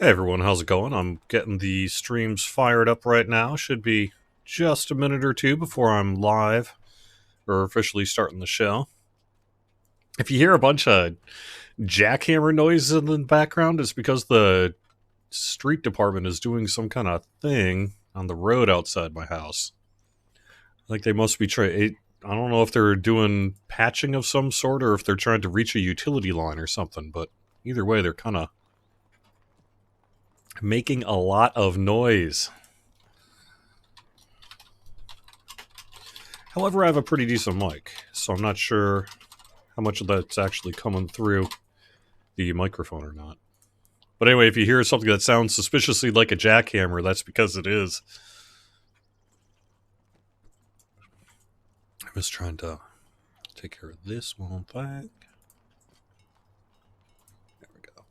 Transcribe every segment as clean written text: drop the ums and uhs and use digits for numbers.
Hey everyone, how's it going? I'm getting the streams fired up right now. Should be just a minute or two before I'm live or officially starting the show. If you hear a bunch of jackhammer noises in the background, it's because the street department is doing some kind of thing on the road outside my house. Like they must be trying. I don't know if they're doing patching of some sort or if they're trying to reach a utility line or something, but either way, they're kind of making a lot of noise. However, I have a pretty decent mic, so I'm not sure how much of that's actually coming through the microphone or not. But anyway, if you hear something that sounds suspiciously like a jackhammer, that's because it is. I'm just trying to take care of this one thing. There we go.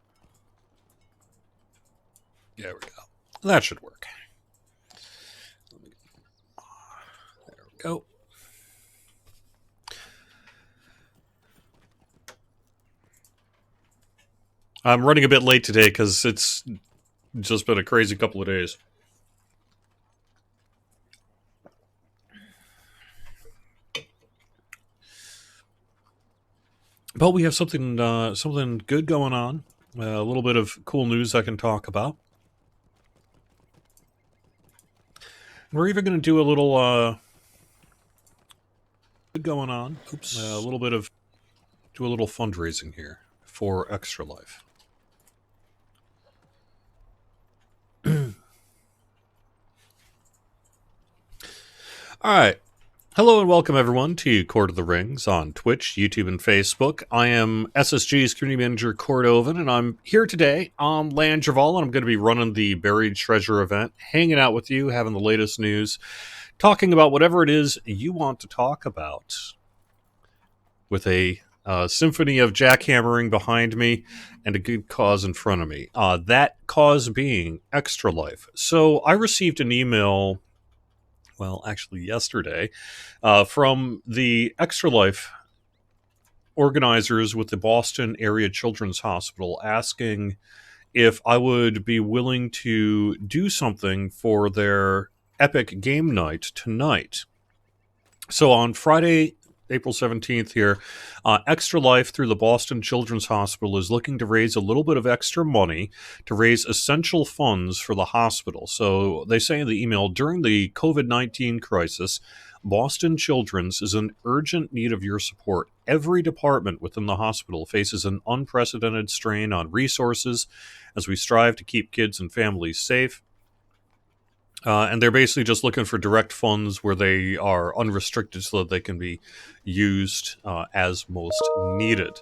There we go. That should work. There we go. I'm running a bit late today because it's just been a crazy couple of days. But we have something good going on. A little bit of cool news I can talk about. We're even going to do a little going on. Oops. A little bit of do a little fundraising here for Extra Life. All right. Hello and welcome everyone to Court of the Rings on Twitch, YouTube, and Facebook. I am SSG's community manager, Cordovan, and I'm here today on Land Javal, and I'm going to be running the Buried Treasure event, hanging out with you, having the latest news, talking about whatever it is you want to talk about. With a symphony of jackhammering behind me and a good cause in front of me. That cause being Extra Life. So I received an email, well, actually yesterday, from the Extra Life organizers with the Boston Area Children's Hospital asking if I would be willing to do something for their epic game night tonight. So on Friday, April 17th here, Extra Life through the Boston Children's Hospital is looking to raise a little bit of extra money to raise essential funds for the hospital. So they say in the email, during the COVID-19 crisis, Boston Children's is in urgent need of your support. Every department within the hospital faces an unprecedented strain on resources as we strive to keep kids and families safe. And they're basically just looking for direct funds where they are unrestricted so that they can be used as most needed.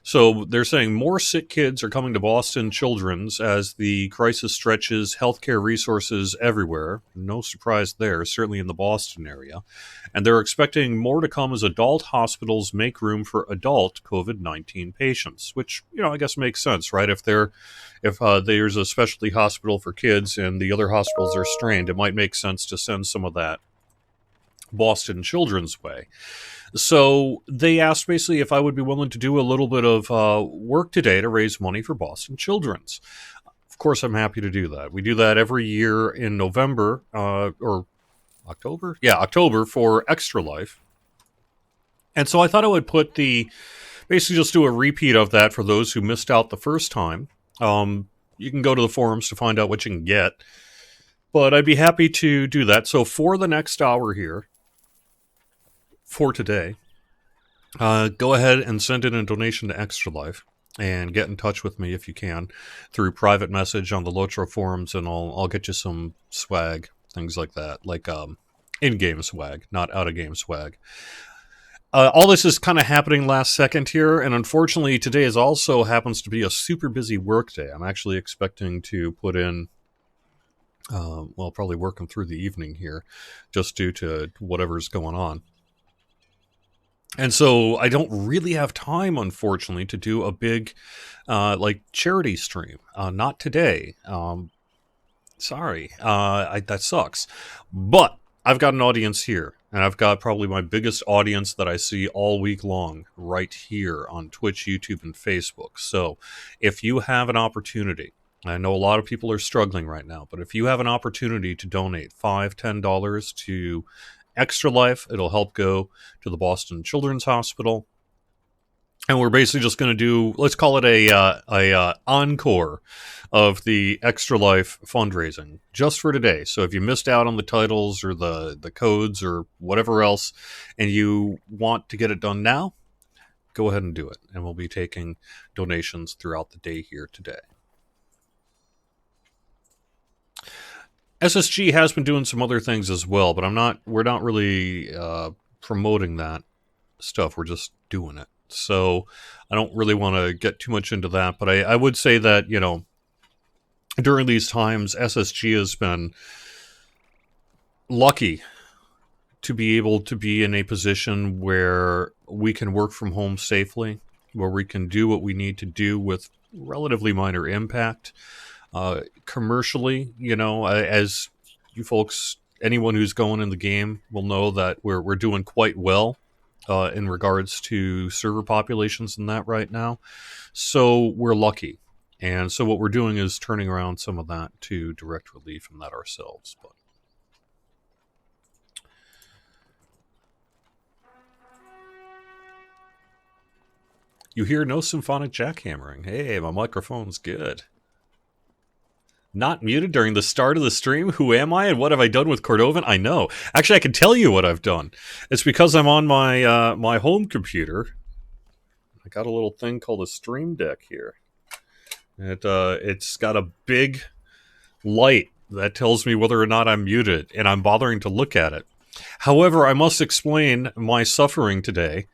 So they're saying more sick kids are coming to Boston Children's as the crisis stretches healthcare resources everywhere. No surprise there, certainly in the Boston area. And they're expecting more to come as adult hospitals make room for adult COVID-19 patients, which, I guess makes sense, right? If there's a specialty hospital for kids and the other hospitals are strained, it might make sense to send some of that Boston Children's way. So they asked basically if I would be willing to do a little bit of work today to raise money for Boston Children's. Of course, I'm happy to do that. We do that every year in November or October? Yeah, October for Extra Life. And so I thought I would basically just do a repeat of that for those who missed out the first time. You can go to the forums to find out what you can get. But I'd be happy to do that. So for the next hour here, for today, go ahead and send in a donation to Extra Life and get in touch with me if you can through private message on the Lotro forums, and I'll get you some swag, things like that, like in-game swag, not out-of-game swag. All this is kind of happening last second here, and unfortunately today also happens to be a super busy work day. I'm actually expecting to put in probably working through the evening here just due to whatever's going on. And so I don't really have time, unfortunately, to do a big charity stream. Not today. Sorry. That sucks. But I've got an audience here, and I've got probably my biggest audience that I see all week long right here on Twitch, YouTube, and Facebook. So if you have an opportunity I know a lot of people are struggling right now, but if you have an opportunity to donate $5, $10 to Extra Life, it'll help go to the Boston Children's Hospital. And we're basically just going to do, let's call it a encore of the Extra Life fundraising just for today. So if you missed out on the titles or the codes or whatever else, and you want to get it done now, go ahead and do it. And we'll be taking donations throughout the day here today. SSG has been doing some other things as well, but we're not really promoting that stuff. We're just doing it. So I don't really want to get too much into that, but I would say that, during these times, SSG has been lucky to be able to be in a position where we can work from home safely, where we can do what we need to do with relatively minor impact. Commercially, as you folks, anyone who's going in the game will know that we're doing quite well in regards to server populations and that right now. So we're lucky. And so what we're doing is turning around some of that to direct relief from that ourselves. But you hear no symphonic jackhammering. Hey, my microphone's good. Not muted during the start of the stream? Who am I and what have I done with Cordovan? I know. Actually, I can tell you what I've done. It's because I'm on my my home computer. I got a little thing called a Stream Deck here. It's got a big light that tells me whether or not I'm muted, and I'm bothering to look at it. However, I must explain my suffering today.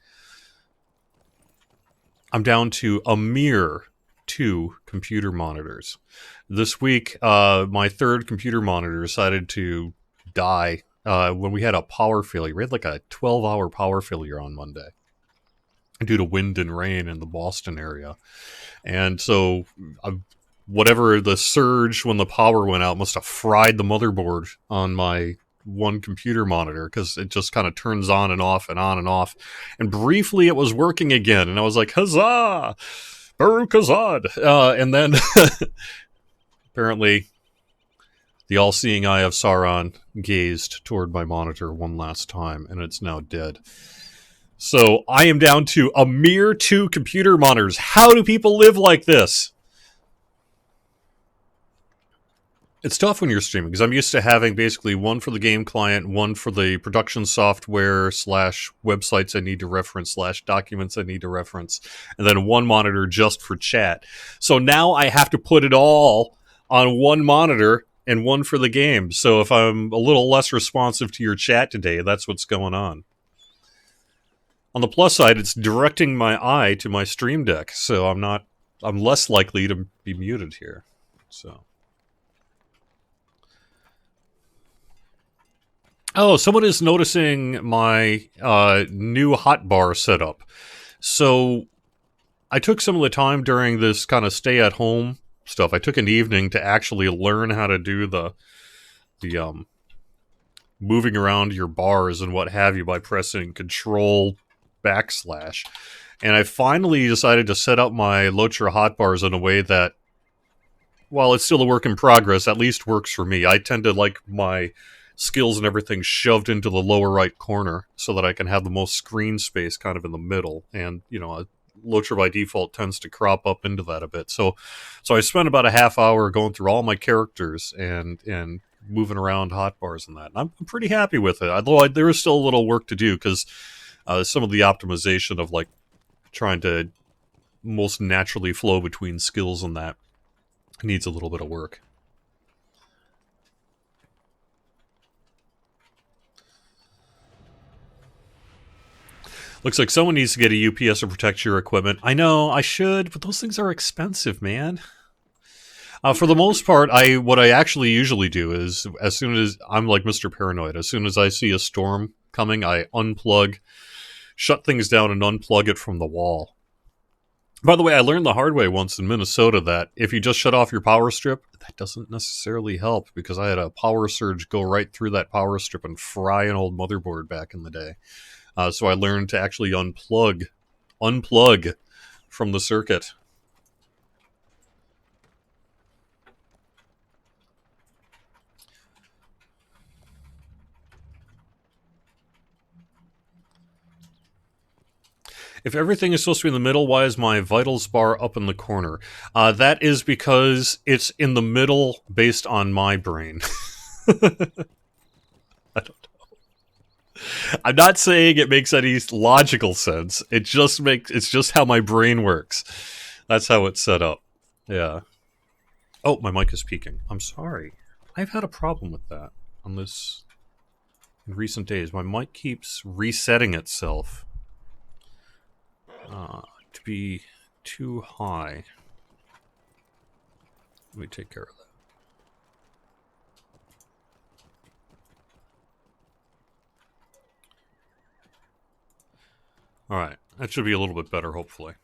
I'm down to a mere 2 computer monitors. This week, my third computer monitor decided to die when we had a power failure. We had like a 12-hour power failure on Monday due to wind and rain in the Boston area. And so whatever the surge when the power went out must have fried the motherboard on my one computer monitor, because it just kind of turns on and off and on and off. And briefly it was working again, and I was like, huzzah! Baruch Hazad! And then apparently the all-seeing eye of Sauron gazed toward my monitor one last time, and it's now dead. So I am down to a mere 2 computer monitors. How do people live like this? It's tough when you're streaming, because I'm used to having basically one for the game client, one for the production software / websites I need to reference / documents I need to reference, and then one monitor just for chat. So now I have to put it all on one monitor and one for the game. So if I'm a little less responsive to your chat today, that's what's going on. On the plus side, it's directing my eye to my Stream Deck, so I'm less likely to be muted here. So. Oh, someone is noticing my new hotbar setup. So I took some of the time during this kind of stay-at-home stuff. I took an evening to actually learn how to do the moving around your bars and what have you by pressing Control /. And I finally decided to set up my Lotra hotbars in a way that, while it's still a work in progress, at least works for me. I tend to like my skills and everything shoved into the lower right corner so that I can have the most screen space kind of in the middle. And, Lotra by default tends to crop up into that a bit. So I spent about a half hour going through all my characters and moving around hotbars and that. And I'm pretty happy with it, although there is still a little work to do, because some of the optimization of like trying to most naturally flow between skills and that needs a little bit of work. Looks like someone needs to get a UPS to protect your equipment. I know, I should, but those things are expensive, man. For the most part, what I actually usually do is, as soon as I'm like Mr. Paranoid, as soon as I see a storm coming, I unplug, shut things down, and unplug it from the wall. By the way, I learned the hard way once in Minnesota that if you just shut off your power strip, that doesn't necessarily help, because I had a power surge go right through that power strip and fry an old motherboard back in the day. So I learned to actually unplug from the circuit. If everything is supposed to be in the middle, why is my vitals bar up in the corner? That is because it's in the middle based on my brain. I don't I'm not saying it makes any logical sense. It's just how my brain works. That's how it's set up. Yeah. Oh, my mic is peaking. I'm sorry. I've had a problem with that on this in recent days. My mic keeps resetting itself to be too high. Let me take care of that. All right. That should be a little bit better, hopefully.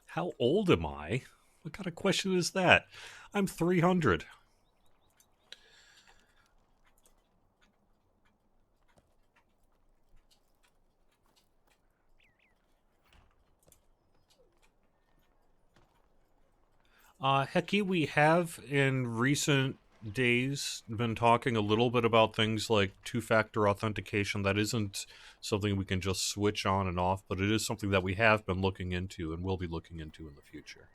How old am I? What kind of question is that? I'm 300. Hecky, we have in recent days been talking a little bit about things like two-factor authentication. That isn't something we can just switch on and off, but it is something that we have been looking into and will be looking into in the future.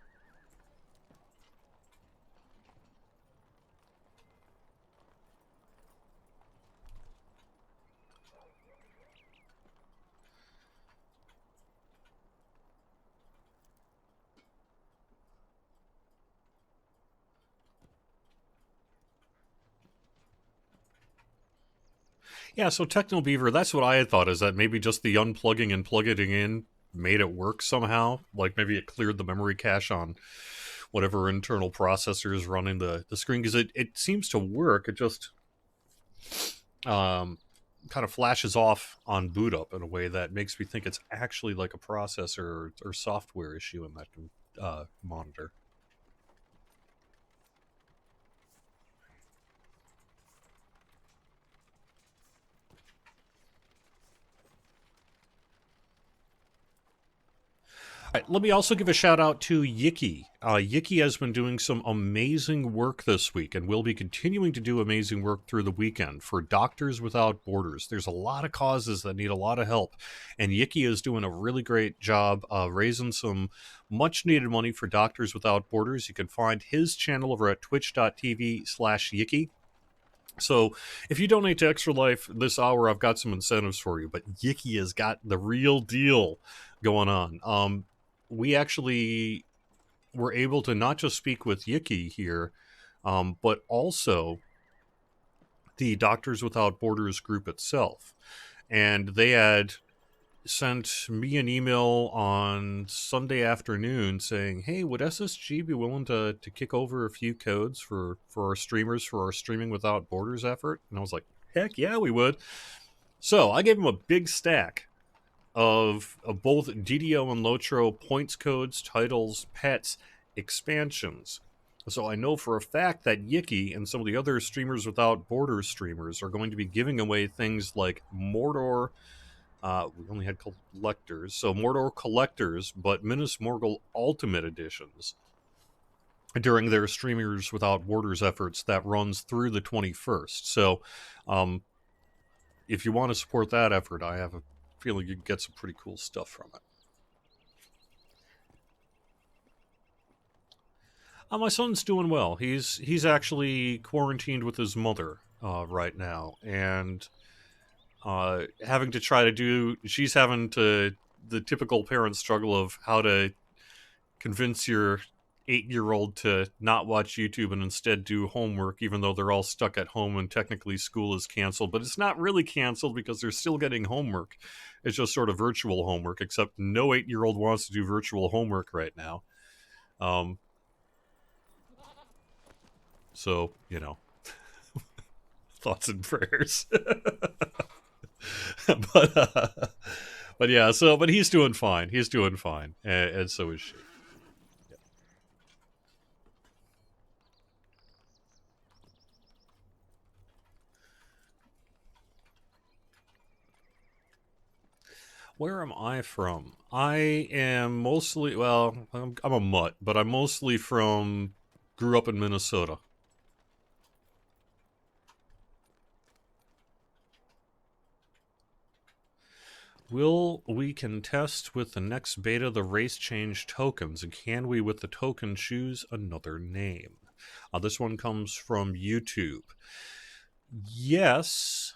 Yeah, so TechnoBeaver, that's what I had thought, is that maybe just the unplugging and plugging in made it work somehow. Like maybe it cleared the memory cache on whatever internal processor is running the screen, because it seems to work. It just kind of flashes off on boot up in a way that makes me think it's actually like a processor or software issue in that monitor. Right, let me also give a shout out to Yiki. Yiki has been doing some amazing work this week and will be continuing to do amazing work through the weekend for Doctors Without Borders. There's a lot of causes that need a lot of help, and Yiki is doing a really great job raising some much needed money for Doctors Without Borders. You can find his channel over at twitch.tv/Yiki. So if you donate to Extra Life this hour, I've got some incentives for you, but Yiki has got the real deal going on. We actually were able to not just speak with Yiki here, but also the Doctors Without Borders group itself. And they had sent me an email on Sunday afternoon saying, hey, would SSG be willing to kick over a few codes for our streamers for our Streaming Without Borders effort? And I was like, heck yeah, we would. So I gave them a big stack of both DDO and Lotro points codes, titles, pets, expansions. So I know for a fact that Yiki and some of the other Streamers Without Borders streamers are going to be giving away things like Mordor. We only had collectors, so Mordor collectors, but Minas Morgul Ultimate Editions during their Streamers Without Borders efforts that runs through the 21st. So if you want to support that effort, I have a feeling you can get some pretty cool stuff from it. My son's doing well. He's actually quarantined with his mother right now, and having to try to do. She's having to the typical parent struggle of how to convince your 8-year-old to not watch YouTube and instead do homework, even though they're all stuck at home and technically school is canceled. But it's not really canceled because they're still getting homework. It's just sort of virtual homework, except no 8-year-old wants to do virtual homework right now. So, thoughts and prayers. but yeah, but he's doing fine. He's doing fine, and so is she. Where am I from? I am mostly, I'm a mutt, but I'm mostly grew up in Minnesota. Will we contest with the next beta the race change tokens, and can we with the token choose another name? This one comes from YouTube. Yes.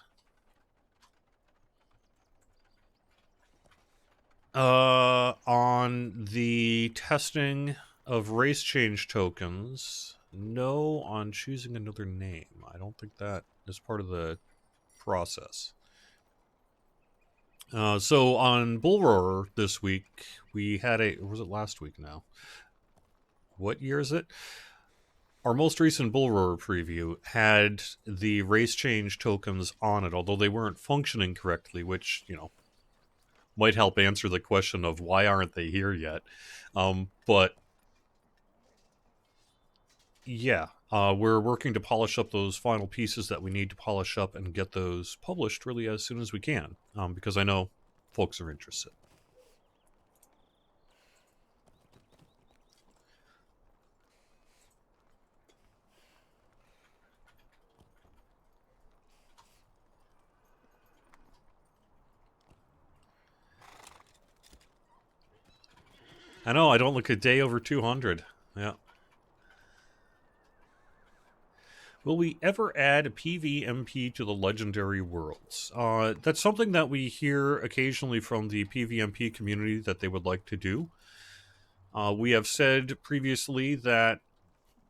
On the testing of race change tokens, no on choosing another name. I don't think that is part of the process. So on Bull Roarer this week, we had or was it last week now? What year is it? Our most recent Bull Roarer preview had the race change tokens on it, although they weren't functioning correctly, which, might help answer the question of why aren't they here yet. But yeah, we're working to polish up those final pieces that we need to polish up and get those published really as soon as we can, because I know folks are interested. I know, I don't look a day over 200. Yeah. Will we ever add a PvMP to the Legendary Worlds? That's something that we hear occasionally from the PvMP community that they would like to do. We have said previously that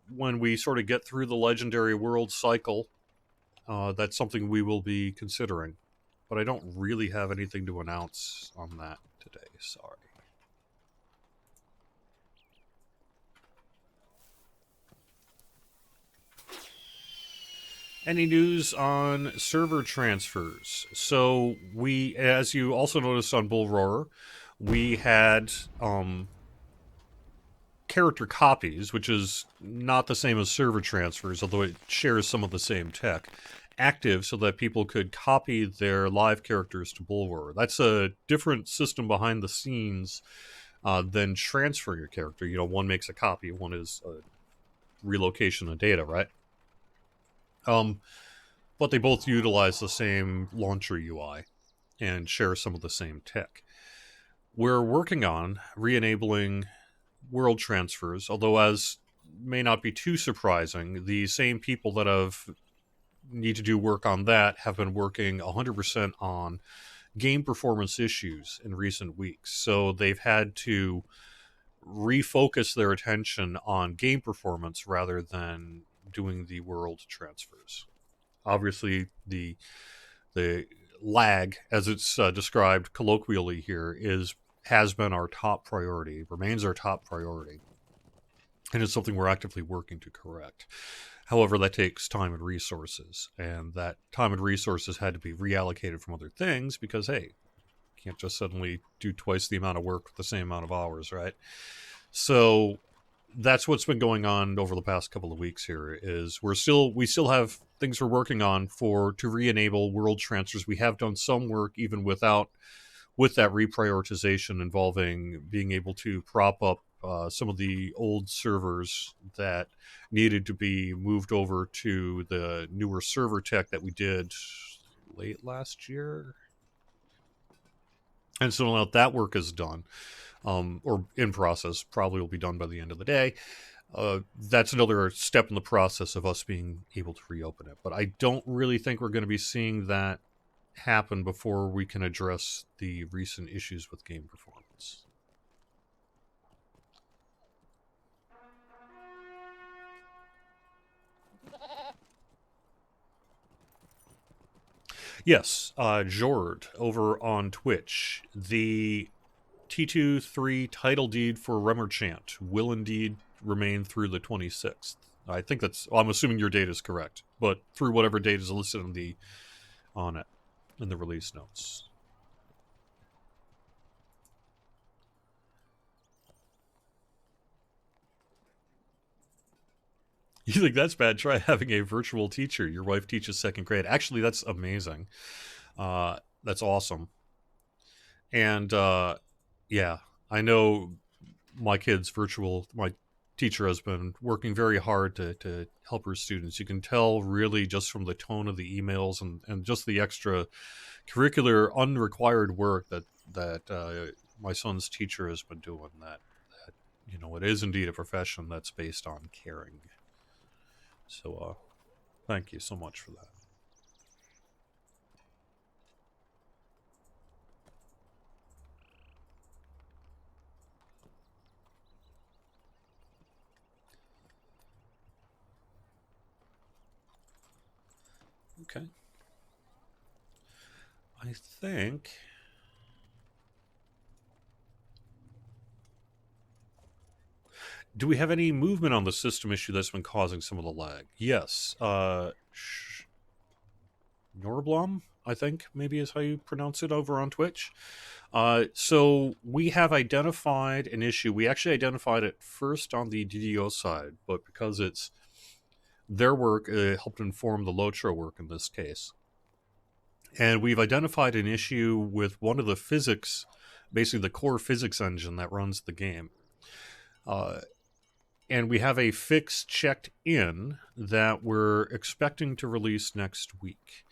when we sort of get through the Legendary World cycle, that's something we will be considering. But I don't really have anything to announce on that today. Sorry. Any news on server transfers? So we, as you also noticed on Bull Roarer, we had character copies, which is not the same as server transfers, although it shares some of the same tech, active so that people could copy their live characters to Bull Roarer. That's a different system behind the scenes than transferring your character. One makes a copy, one is a relocation of data, right? But they both utilize the same launcher UI and share some of the same tech. We're working on re-enabling world transfers, although as may not be too surprising, the same people that need to do work on that have been working 100% on game performance issues in recent weeks. So they've had to refocus their attention on game performance rather than doing the world transfers. Obviously, the lag, as it's described colloquially here, has been our top priority, remains our top priority, and it's something we're actively working to correct. However, that takes time and resources, and that time and resources had to be reallocated from other things because, hey, you can't just suddenly do twice the amount of work with the same amount of hours, right? So that's what's been going on over the past couple of weeks here. Is we still have things we're working on to re-enable world transfers. We have done some work even with that reprioritization involving being able to prop up some of the old servers that needed to be moved over to the newer server tech that we did late last year. And so now that work is done, or in process, probably will be done by the end of the day. That's another step in the process of us being able to reopen it. But I don't really think we're going to be seeing that happen before we can address the recent issues with game performance. Yes, Jord over on Twitch. The T2-3 title deed for Remerchant will indeed remain through the 26th. I think I'm assuming your date is correct, but through whatever date is listed on it in the release notes. You think that's bad? Try having a virtual teacher. Your wife teaches second grade. Actually, that's amazing. That's awesome. And yeah, I know my teacher has been working very hard to help her students. You can tell really just from the tone of the emails and just the extra curricular unrequired work that that my son's teacher has been doing. That it is indeed a profession that's based on caring. So thank you so much for that. Okay. I think... Do we have any movement on the system issue that's been causing some of the lag? Yes. Norblom, I think, maybe is how you pronounce it over on Twitch. So we have identified an issue. We actually identified it first on the DDO side, but because it's their work, it helped inform the Lotro work in this case. And we've identified an issue with one of the physics, basically the core physics engine that runs the game. And we have a fix checked in that we're expecting to release next week.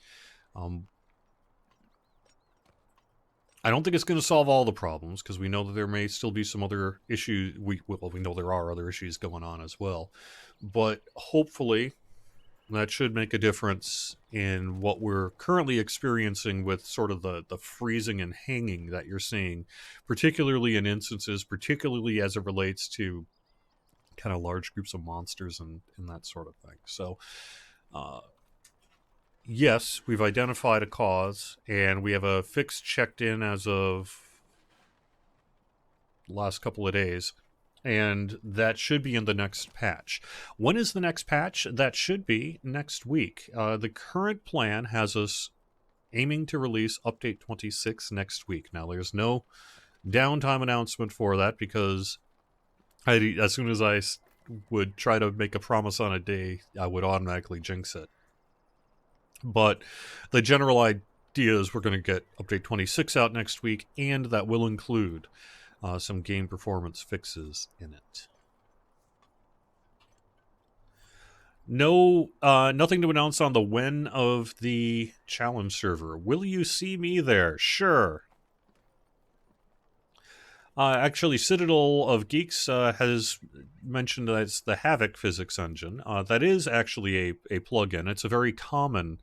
I don't think it's going to solve all the problems, because we know that there may still be some other issues. We know there are other issues going on as well. But hopefully that should make a difference in what we're currently experiencing with sort of the freezing and hanging that you're seeing, particularly in instances, particularly as it relates to kind of large groups of monsters and that sort of thing. So, yes, we've identified a cause, and we have a fix checked in as of the last couple of days, and that should be in the next patch. When is the next patch? That should be next week. The current plan has us aiming to release Update 26 next week. Now, there's no downtime announcement for that, because as soon as I would try to make a promise on a day, I would automatically jinx it. But the general idea is we're going to get Update 26 out next week, and that will include some game performance fixes in it. No, nothing to announce on the when of the challenge server. Will you see me there? Sure. Actually, Citadel of Geeks has mentioned that it's the Havoc physics engine. That is actually a plugin. It's a very common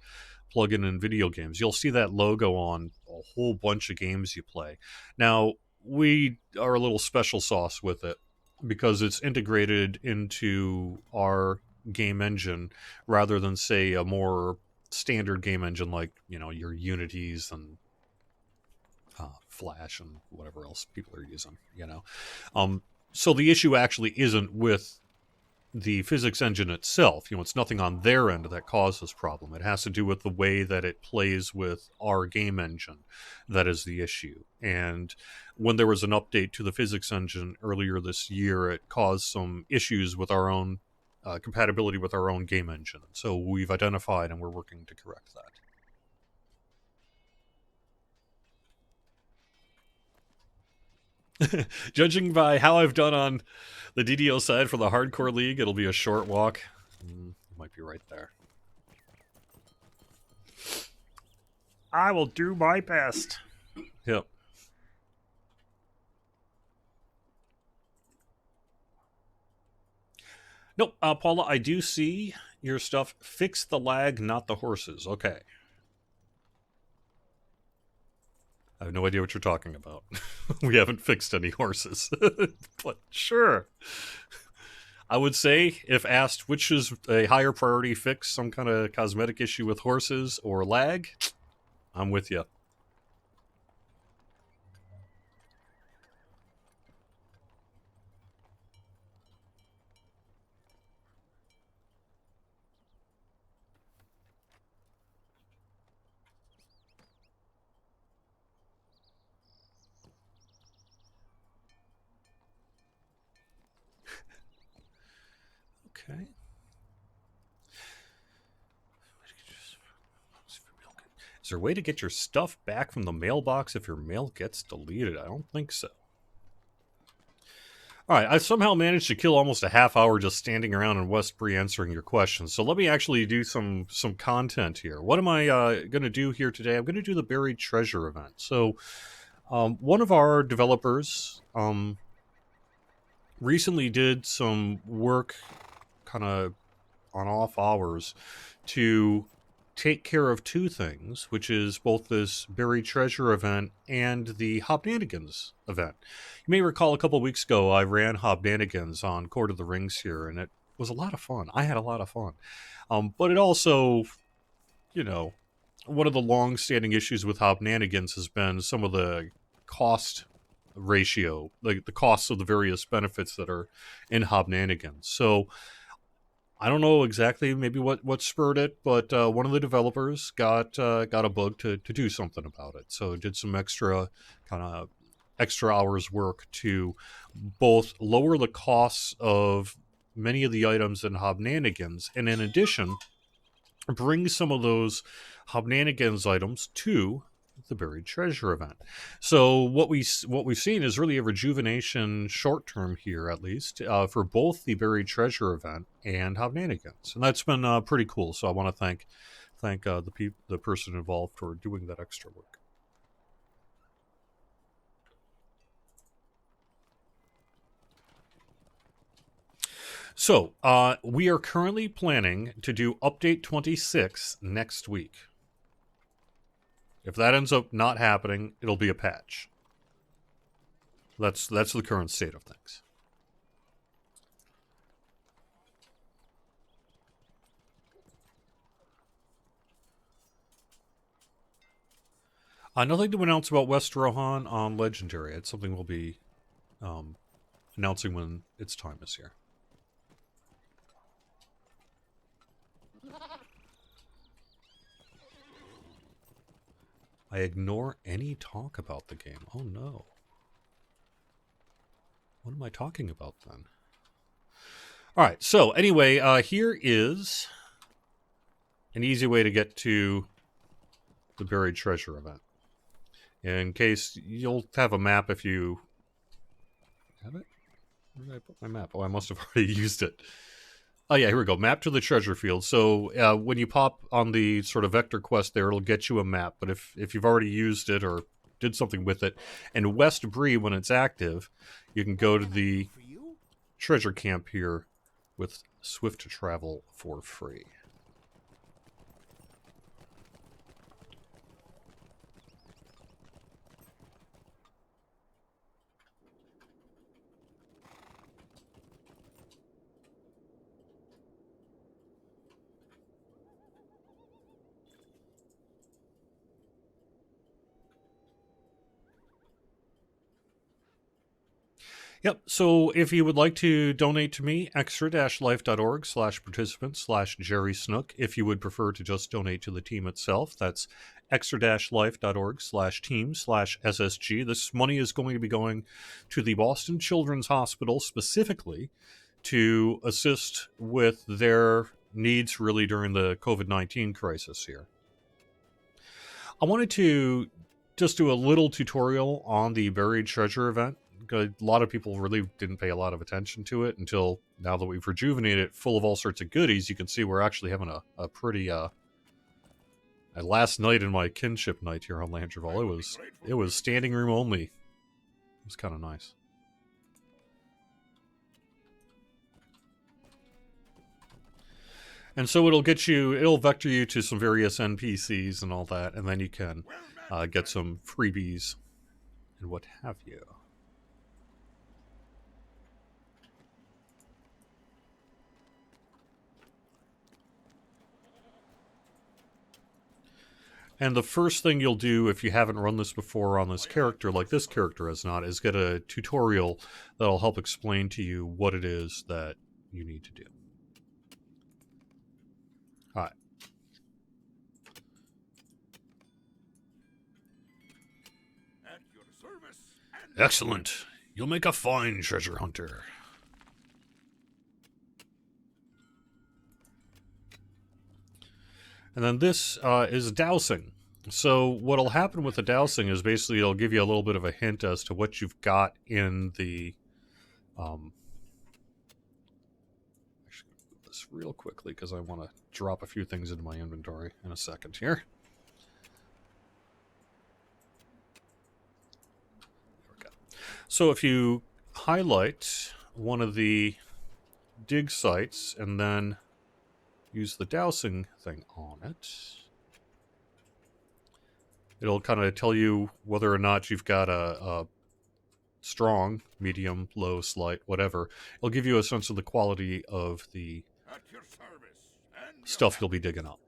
plugin in video games. You'll see that logo on a whole bunch of games you play. Now, we are a little special sauce with it because it's integrated into our game engine rather than, say, a more standard game engine like, your Unities and Flash and whatever else people are using, So the issue actually isn't with the physics engine itself. It's nothing on their end that causes problem. It has to do with the way that it plays with our game engine. That is the issue. And when there was an update to the physics engine earlier this year, it caused some issues with our own compatibility with our own game engine. So we've identified and we're working to correct that. Judging by how I've done on the DDO side for the Hardcore League, it'll be a short walk. You might be right there. I will do my best. Yep. Nope, Paula, I do see your stuff. Fix the lag, not the horses. Okay. I have no idea what you're talking about. We haven't fixed any horses. But sure. I would say, if asked which is a higher priority fix, some kind of cosmetic issue with horses or lag, I'm with you. Okay. Is there a way to get your stuff back from the mailbox if your mail gets deleted? I don't think so. Alright, I've somehow managed to kill almost a half hour just standing around in Westbury answering your questions. So let me actually do some content here. What am I going to do here today? I'm going to do the Buried Treasure event. So One of our developers recently did some work kind of on off hours to take care of two things, which is both this buried treasure event and the Hobnanigans event. You may recall a couple of weeks ago I ran Hobnanigans on Court of the Rings here, and it was a lot of fun. I had a lot of fun. But it also, you know, one of the long-standing issues with Hobnanigans has been some of the cost ratio, like the costs of the various benefits that are in Hobnanigans. So I don't know exactly maybe what spurred it, but one of the developers got a bug to do something about it. So did some extra hours work to both lower the costs of many of the items in Hobnanigans, and in addition, bring some of those Hobnanigans items to the buried treasure event. So what we've seen is really a rejuvenation short term here, at least for both the buried treasure event and Hobnanigans, and that's been pretty cool. So I want to thank the person involved for doing that extra work. So we are currently planning to do update 26 next week. If that ends up not happening, it'll be a patch. That's the current state of things. Nothing to announce about West Rohan on Legendary. It's something we'll be announcing when its time is here. I ignore any talk about the game. Oh no. What am I talking about then? Alright, so anyway, here is an easy way to get to the buried treasure event. In case you'll have a map if you have it. Where did I put my map? Oh, I must have already used it. Oh yeah, here we go. Map to the treasure field. So when you pop on the sort of vector quest there, it'll get you a map. But if you've already used it or did something with it, and West Bree, when it's active, you can go to the treasure camp here with Swift travel for free. Yep, so if you would like to donate to me, extra-life.org/participant/Jerry Snook. If you would prefer to just donate to the team itself, that's extra-life.org/team/SSG. This money is going to be going to the Boston Children's Hospital specifically to assist with their needs really during the COVID-19 crisis here. I wanted to just do a little tutorial on the buried treasure event. A lot of people really didn't pay a lot of attention to it until now that we've rejuvenated it full of all sorts of goodies. You can see we're actually having a pretty last night in my kinship night here on Landreval. It was standing room only. It was kind of nice. And so it'll vector you to some various NPCs and all that, and then you can get some freebies and what have you. And the first thing you'll do if you haven't run this before on this character, like this character has not, is get a tutorial that'll help explain to you what it is that you need to do. Alright. Excellent. You'll make a fine treasure hunter. And then this is dowsing. So what'll happen with the dowsing is basically it'll give you a little bit of a hint as to what you've got in the... actually, do this real quickly because I want to drop a few things into my inventory in a second here. So if you highlight one of the dig sites and then use the dowsing thing on it, it'll kind of tell you whether or not you've got a strong, medium, low, slight, whatever. It'll give you a sense of the quality of the stuff you'll be digging up.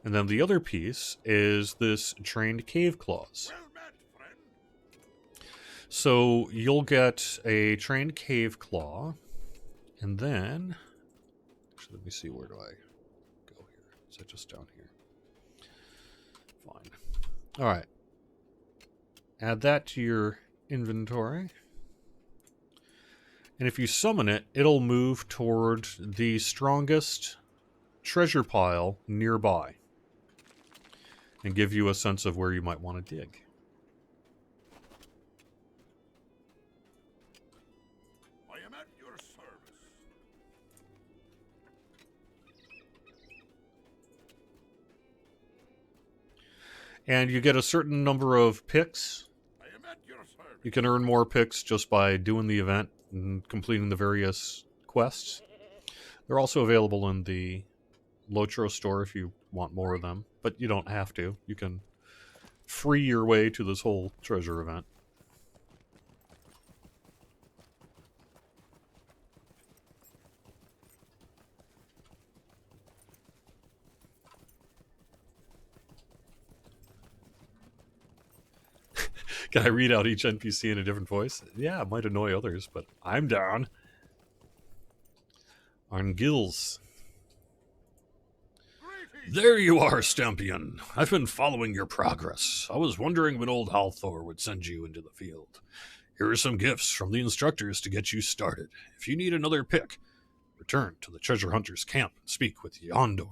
And then the other piece is this trained cave clause. So you'll get a trained cave claw, and then... Actually, let me see, where do I go here? Is that just down here? Fine. Alright. Add that to your inventory. And if you summon it, it'll move toward the strongest treasure pile nearby and give you a sense of where you might want to dig. I am at your service. And you get a certain number of picks. I am at your service. You can earn more picks just by doing the event and completing the various quests. They're also available in the Lotro store if you want more of them, but you don't have to. You can free your way to this whole treasure event. Can I read out each NPC in a different voice? Yeah, it might annoy others, but I'm down. Arngils. There you are, Stampion. I've been following your progress. I was wondering when old Halthor would send you into the field. Here are some gifts from the instructors to get you started. If you need another pick, return to the treasure hunter's camp and speak with Yondor.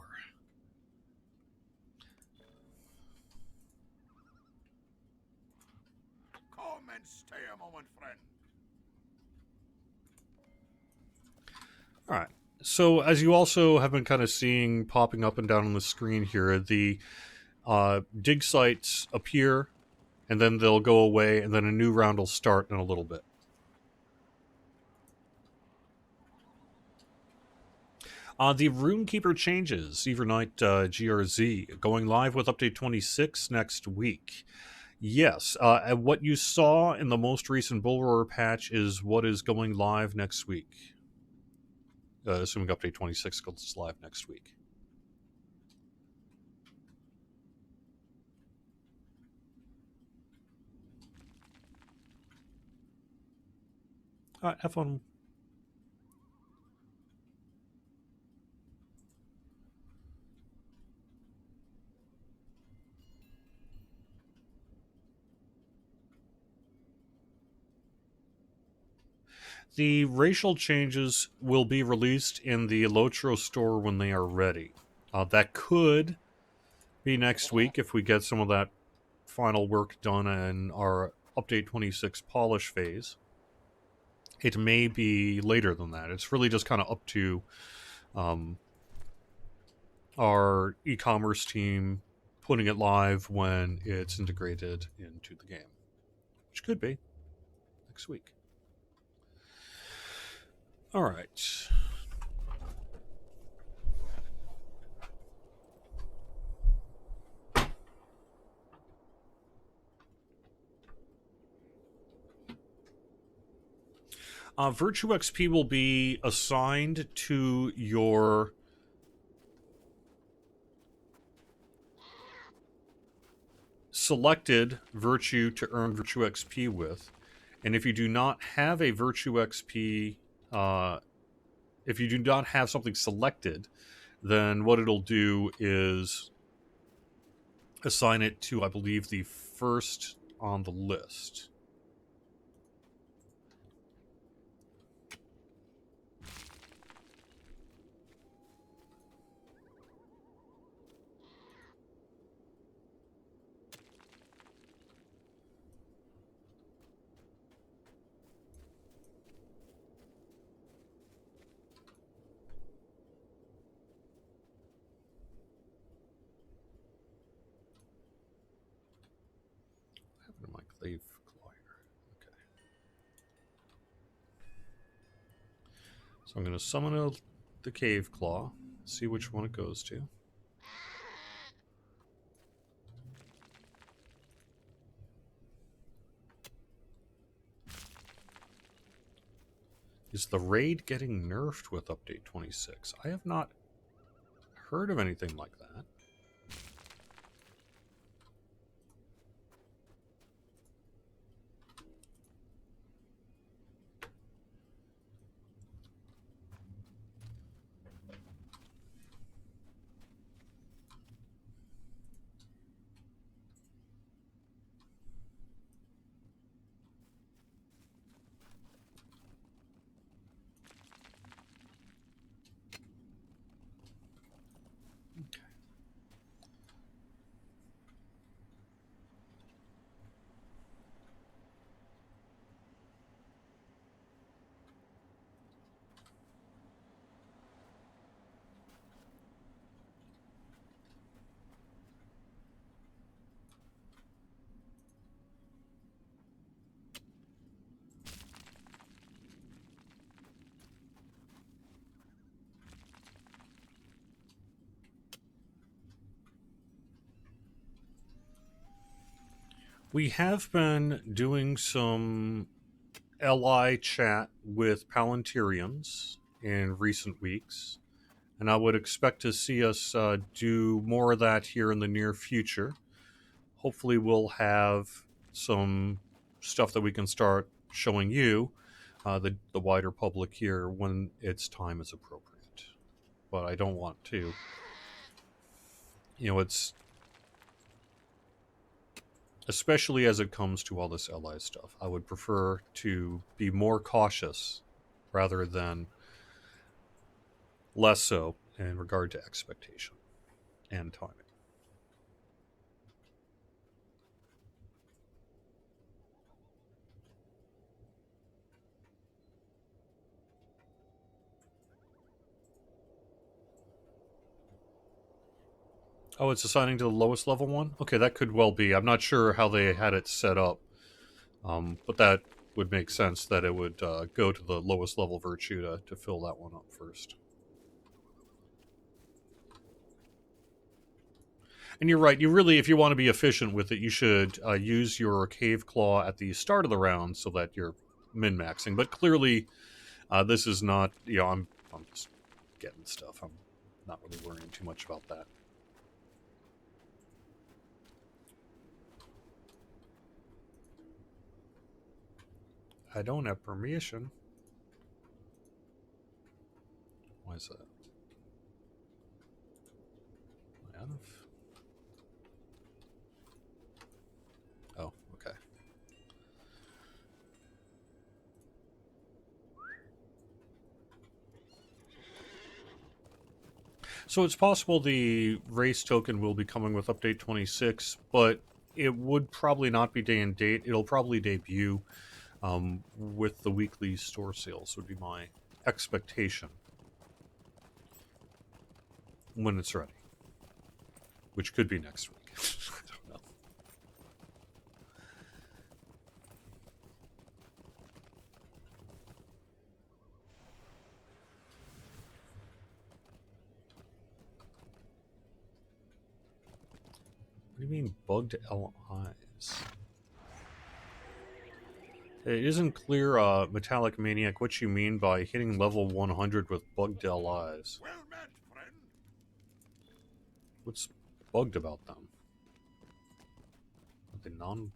Come and stay a moment, friend. All right. So as you also have been kind of seeing popping up and down on the screen here, the dig sites appear, and then they'll go away, and then a new round will start in a little bit. The Runekeeper changes, Evernight GRZ, going live with update 26 next week. Yes, what you saw in the most recent Bull Roar patch is what is going live next week. Assuming update 26 goes live next week. Have fun. The racial changes will be released in the Lotro store when they are ready. That could be next week if we get some of that final work done in our update 26 polish phase. It may be later than that. It's really just kind of up to our e-commerce team putting it live when it's integrated into the game, which could be next week. All right. Virtue XP will be assigned to your selected virtue to earn Virtue XP with. And if you do not have a Virtue XP, if you do not have something selected, then what it'll do is assign it to, I believe, the first on the list. Glaive Claw here. Okay. So I'm going to summon the Cave Claw, see which one it goes to. Is the raid getting nerfed with update 26? I have not heard of anything like that. We have been doing some LI chat with Palantirians in recent weeks, and I would expect to see us do more of that here in the near future. Hopefully, we'll have some stuff that we can start showing you, the wider public here, when its time is appropriate. But I don't want to. It's especially as it comes to all this LI stuff. I would prefer to be more cautious rather than less so in regard to expectation and timing. Oh, it's assigning to the lowest level one? Okay, that could well be. I'm not sure how they had it set up, but that would make sense that it would go to the lowest level virtue to fill that one up first. And you're right. You really, if you want to be efficient with it, you should use your Cave Claw at the start of the round so that you're min-maxing. But clearly, this is not, I'm just getting stuff. I'm not really worrying too much about that. I don't have permission. Why is that? I have. Oh, okay. So it's possible the race token will be coming with update 26, but it would probably not be day and date. It'll probably debut with the weekly store sales, would be my expectation when it's ready, which could be next week. I don't know. What do you mean bugged LIs? It isn't clear, Metallic Maniac, what you mean by hitting level 100 with bugged LIs. Well met, friend. What's bugged about them? Are they non...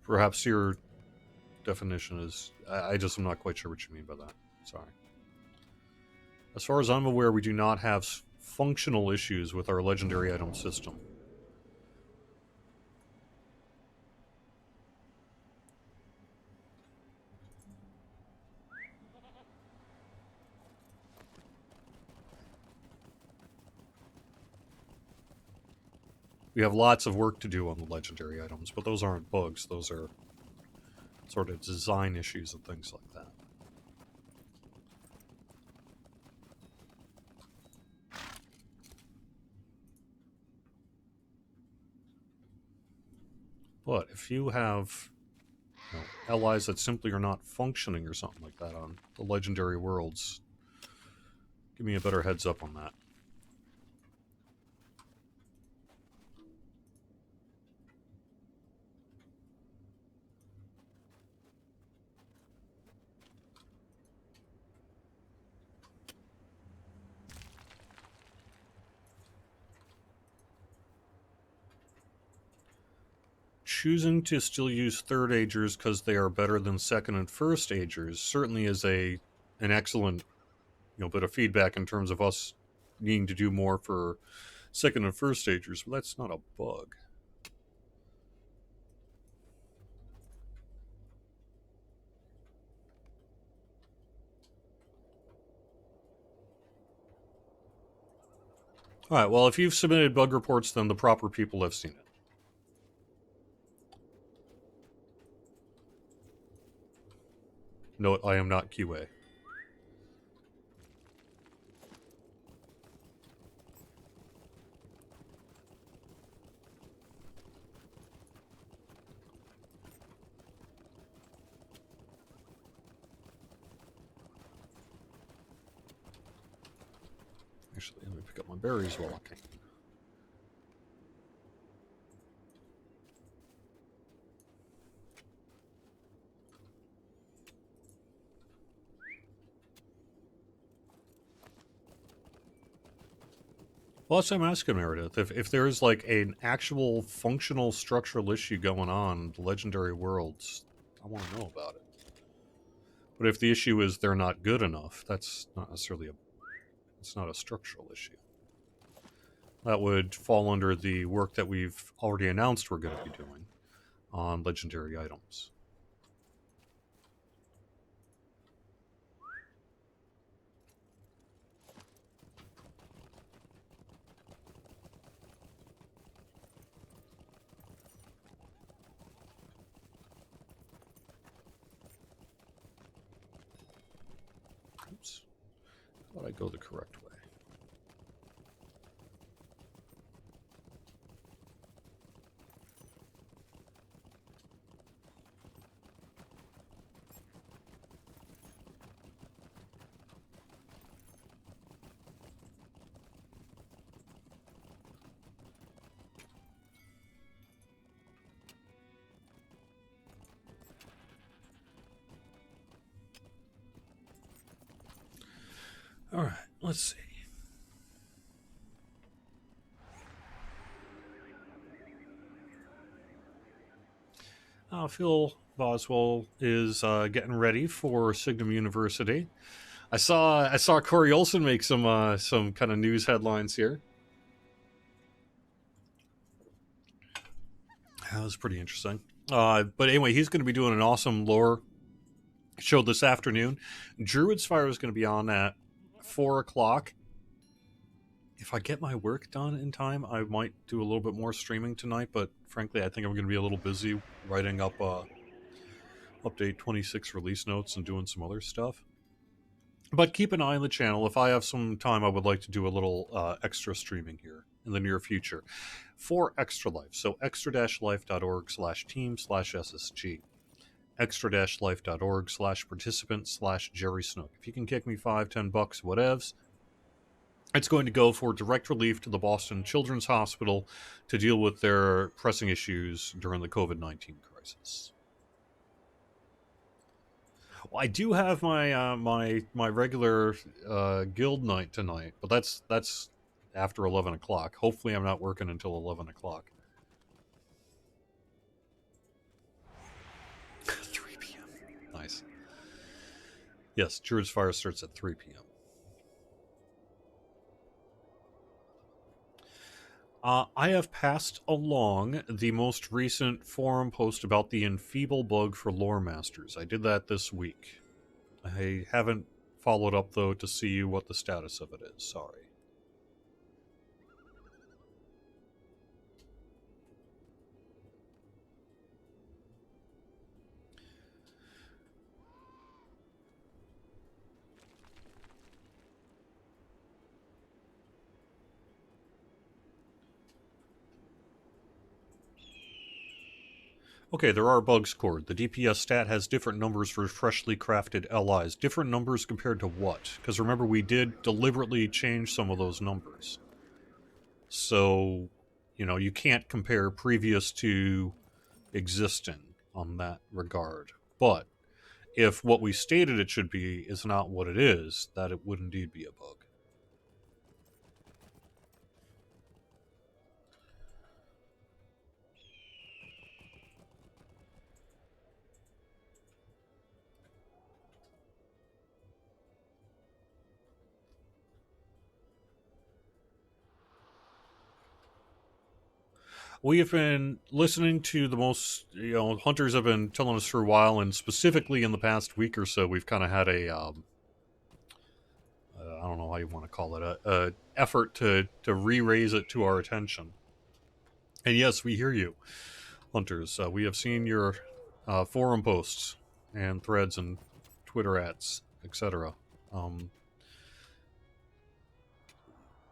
Perhaps your definition is... I just am not quite sure what you mean by that. Sorry. As far as I'm aware, we do not have functional issues with our legendary item system. We have lots of work to do on the legendary items, but those aren't bugs. Those are sort of design issues and things like that. But if you have, allies that simply are not functioning or something like that on the legendary worlds, give me a better heads up on that. Choosing to still use third agers because they are better than second and first agers certainly is an excellent bit of feedback in terms of us needing to do more for second and first agers, but that's not a bug. All right, well, if you've submitted bug reports, then the proper people have seen it. Note, I am not QA. Actually, let me pick up my berries while I can. Well, that's what I'm asking, Meredith. If there's like an actual functional structural issue going on in the legendary worlds, I want to know about it. But if the issue is they're not good enough, that's not necessarily it's not a structural issue. That would fall under the work that we've already announced we're going to be doing on legendary items. Oops. I thought I'd go the correct way. All right, let's see. Phil Boswell is getting ready for Signum University. I saw Corey Olson make some kind of news headlines here. That was pretty interesting. But anyway, he's going to be doing an awesome lore show this afternoon. Druid's Fire is going to be on at 4:00. If I get my work done in time, I might do a little bit more streaming tonight. But frankly, I think I'm going to be a little busy writing up update 26 release notes and doing some other stuff. But keep an eye on the channel. If I have some time, I would like to do a little extra streaming here in the near future for Extra Life. So extra-life.org/team/SSG. extra-life.org/participant/Jerry Snook. If you can kick me $5-10, whatevs, it's going to go for direct relief to the Boston Children's Hospital to deal with their pressing issues during the COVID-19 crisis. Well, I do have my my regular guild night tonight, but that's after 11:00. Hopefully, I'm not working until 11:00. 3 p.m. Nice. Yes, Druid's Fire starts at 3 p.m. I have passed along the most recent forum post about the enfeeble bug for lore masters. I did that this week. I haven't followed up, though, to see what the status of it is. Sorry. Okay, there are bugs, Cord. The DPS stat has different numbers for freshly crafted LIs. Different numbers compared to what? Because remember, we did deliberately change some of those numbers. So, you can't compare previous to existing on that regard. But if what we stated it should be is not what it is, that it would indeed be a bug. We have been listening to the most, hunters have been telling us for a while, and specifically in the past week or so, we've kind of had I don't know how you want to call it, a effort to re-raise it to our attention. And yes, we hear you, hunters. We have seen your forum posts and threads and Twitter ads, etc. Um,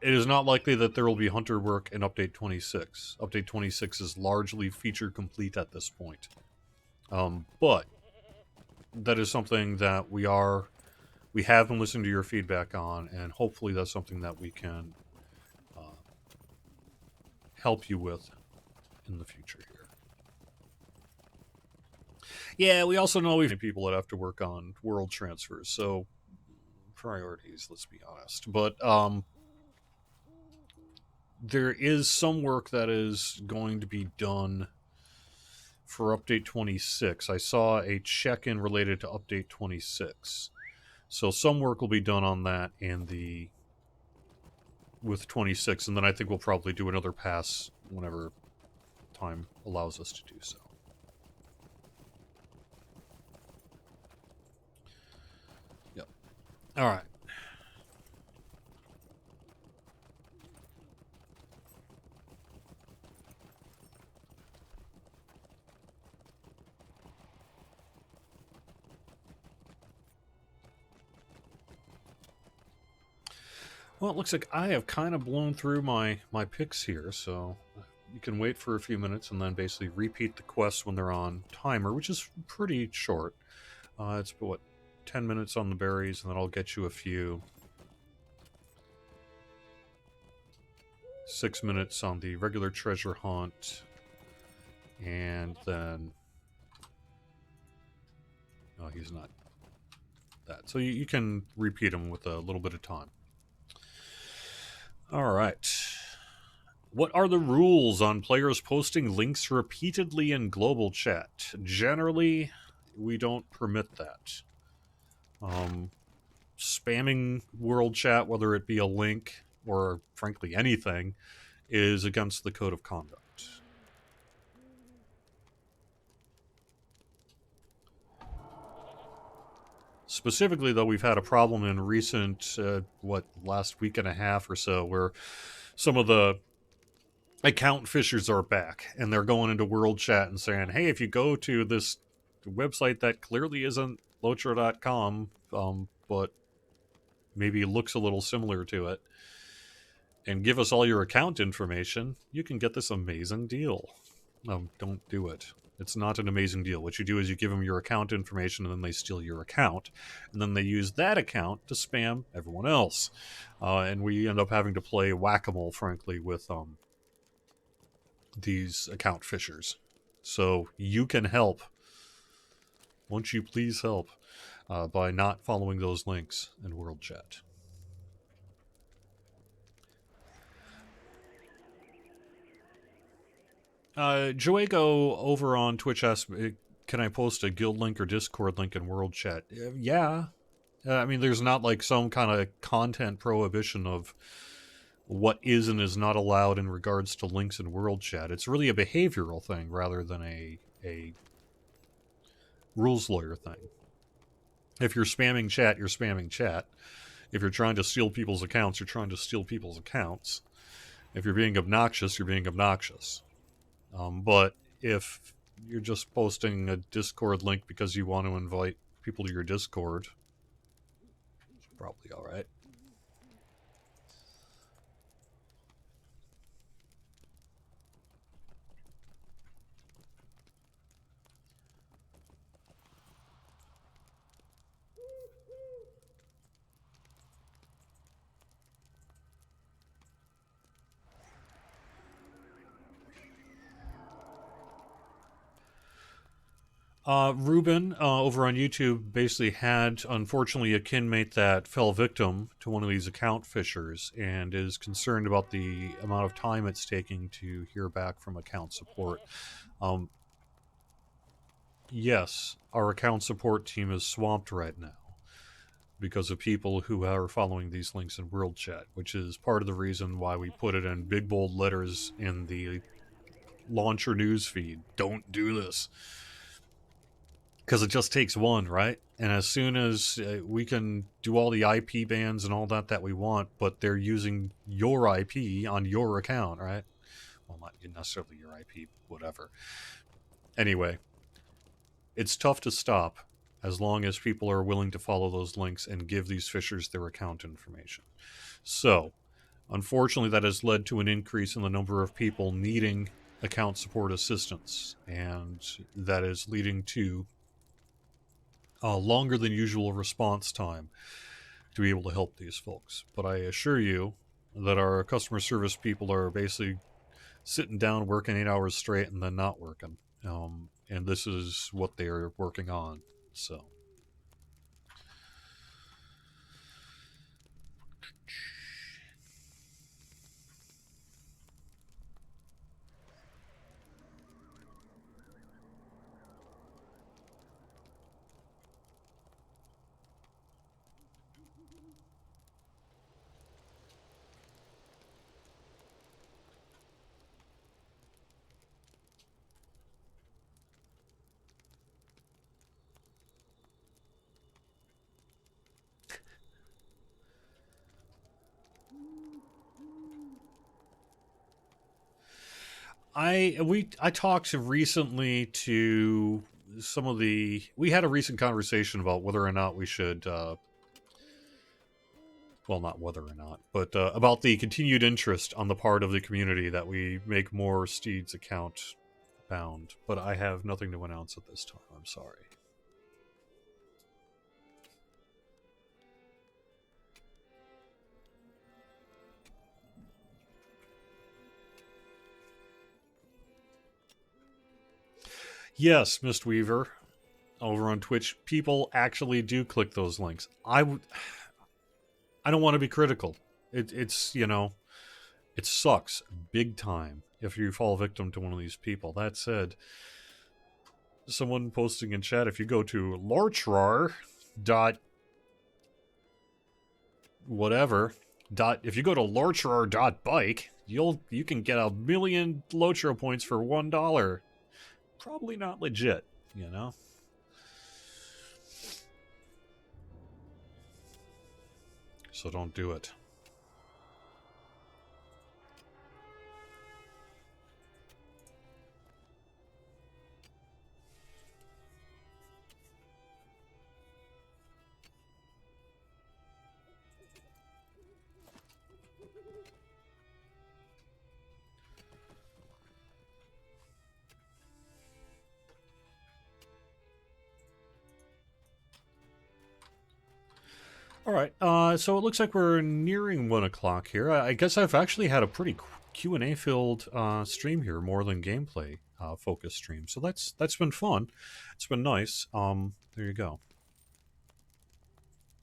it is not likely that there will be hunter work in Update 26. Update 26 is largely feature complete at this point. But that is something that we have been listening to your feedback on, and hopefully that's something that we can uh, help you with in the future here. Yeah, we also know we've people that have to work on world transfers, so priorities, let's be honest. But there is some work that is going to be done for Update 26. I saw a check-in related to Update 26. So some work will be done on that with 26, and then I think we'll probably do another pass whenever time allows us to do so. Yep. All right. Well, it looks like I have kind of blown through my picks here, so you can wait for a few minutes and then basically repeat the quests when they're on timer, which is pretty short. It's what 10 minutes on the berries, and then I'll get you a few. 6 minutes on the regular treasure hunt, and then he's not that. So you can repeat them with a little bit of time. All right. What are the rules on players posting links repeatedly in global chat? Generally, we don't permit that. Spamming world chat, whether it be a link or frankly anything, is against the code of conduct. Specifically, though, we've had a problem in recent, last week and a half or so, where some of the account fishers are back and they're going into world chat and saying, hey, if you go to this website that clearly isn't lotra.com, but maybe looks a little similar to it, and give us all your account information, you can get this amazing deal. Don't do it. It's not an amazing deal. What you do is you give them your account information, and then they steal your account, and then they use that account to spam everyone else. And we end up having to play whack-a-mole, frankly, with these account fishers. So you can help. Won't you please help by not following those links in World Chat? Joego over on Twitch asked, can I post a guild link or Discord link in World Chat? Yeah. I mean, there's not like some kind of content prohibition of what is and is not allowed in regards to links in World Chat. It's really a behavioral thing rather than a rules lawyer thing. If you're spamming chat, you're spamming chat. If you're trying to steal people's accounts, you're trying to steal people's accounts. If you're being obnoxious, you're being obnoxious. But if you're just posting a Discord link because you want to invite people to your Discord, it's probably all right. Ruben over on YouTube basically had, unfortunately, a kinmate that fell victim to one of these account fishers and is concerned about the amount of time it's taking to hear back from account support. Um, yes, our account support team is swamped right now because of people who are following these links in World Chat, which is part of the reason why we put it in big bold letters in the launcher news feed. Don't do this. Because it just takes one, right? And as soon as we can do all the IP bans and all that we want, but they're using your IP on your account, right? Well, not necessarily your IP, whatever. Anyway, it's tough to stop as long as people are willing to follow those links and give these fishers their account information. So, unfortunately, that has led to an increase in the number of people needing account support assistance, and that is leading to a longer than usual response time to be able to help these folks. But I assure you that our customer service people are basically sitting down working 8 hours straight and then not working. And this is what they are working on. So. I talked recently to some of the we had a recent conversation about whether or not we should well, not whether or not, but about the continued interest on the part of the community that we make more Steed's account bound. But I have nothing to announce at this time. I'm sorry. Yes, Mistweaver, over on Twitch, people actually do click those links. I don't want to be critical. It's it sucks big time if you fall victim to one of these people. That said, someone posting in chat, if you go to lorchrar dot whatever dot if you go to lorchrar dot bike, you can get 1,000,000 Lotro points for $1. Probably not legit, you know. So don't do it. All right. So it looks like we're nearing 1 o'clock here. I guess I've actually had a pretty Q&A filled stream here, more than gameplay focused stream. So that's been fun. It's been nice. There you go.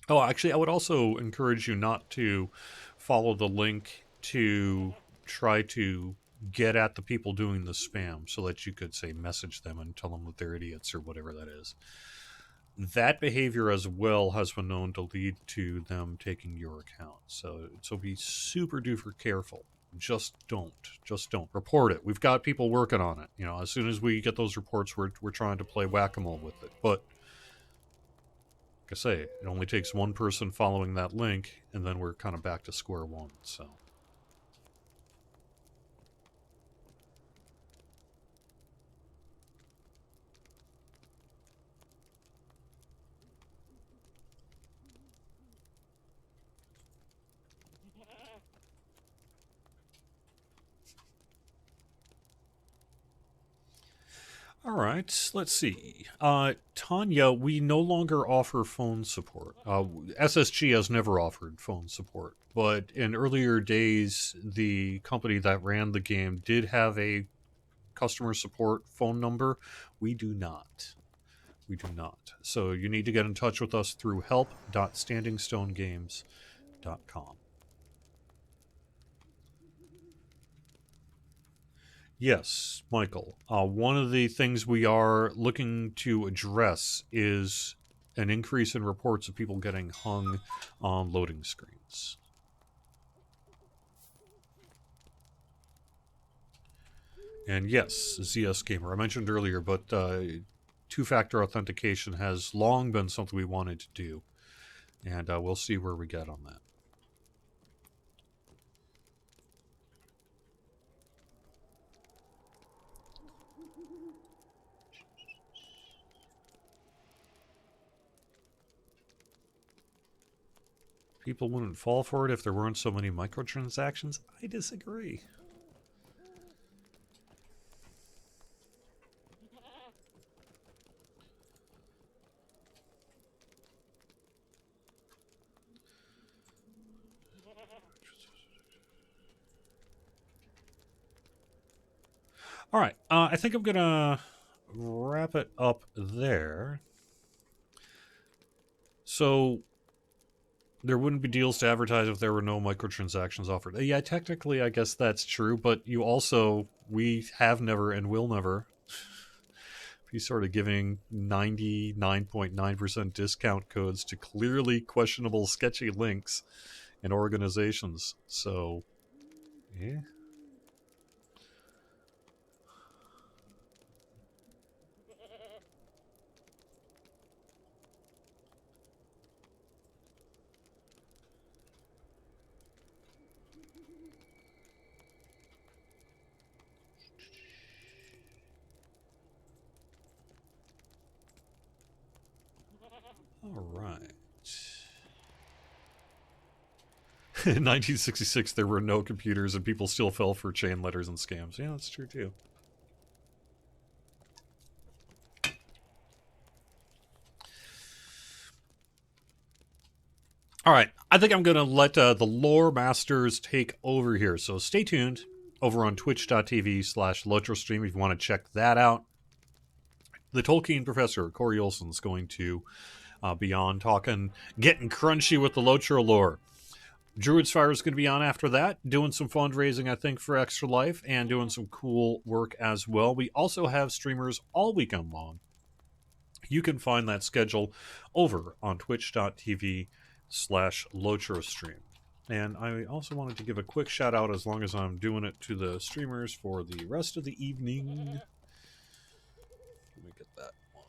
Oh, actually, I would also encourage you not to follow the link to try to get at the people doing the spam, so that you could say message them and tell them that they're idiots or whatever that is. That behavior as well has been known to lead to them taking your account. So be super duper careful. Just don't report it. We've got people working on it. As soon as we get those reports, we're trying to play whack-a-mole with it. But like I say, it only takes one person following that link, and then we're kind of back to square one. So. All right, let's see. Tanya, we no longer offer phone support. SSG has never offered phone support, but in earlier days, the company that ran the game did have a customer support phone number. We do not. We do not. So you need to get in touch with us through help.standingstonegames.com. Yes, Michael. One of the things we are looking to address is an increase in reports of people getting hung on loading screens. And yes, ZS Gamer, I mentioned earlier, but two-factor authentication has long been something we wanted to do. And we'll see where we get on that. People wouldn't fall for it if there weren't so many microtransactions. I disagree. All right, I think I'm gonna wrap it up there. So there wouldn't be deals to advertise if there were no microtransactions offered. Yeah, technically, I guess that's true, but we have never and will never be sort of giving 99.9% discount codes to clearly questionable, sketchy links and organizations. So, yeah. All right. In 1966, there were no computers and people still fell for chain letters and scams. Yeah, that's true too. All right, I think I'm going to let the lore masters take over here. So stay tuned over on twitch.tv/LotroStream if you want to check that out. The Tolkien professor, Corey Olson, is going to be on talking, getting crunchy with the Lotro lore. Druid's Fire is going to be on after that, doing some fundraising, I think, for Extra Life, and doing some cool work as well. We also have streamers all weekend long. You can find that schedule over on twitch.tv/LotroStream. And I also wanted to give a quick shout out, as long as I'm doing it, to the streamers for the rest of the evening. Let me get that one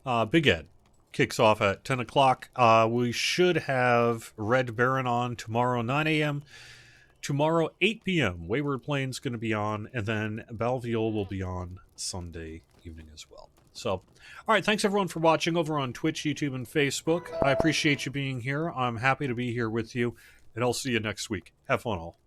up. Big Ed kicks off at 10 o'clock. We should have Red Baron on tomorrow, 9 a.m. Tomorrow, 8 p.m., Wayward Plains going to be on, and then Balviol will be on Sunday evening as well. So, all right, thanks everyone for watching over on Twitch, YouTube, and Facebook. I appreciate you being here. I'm happy to be here with you, and I'll see you next week. Have fun all.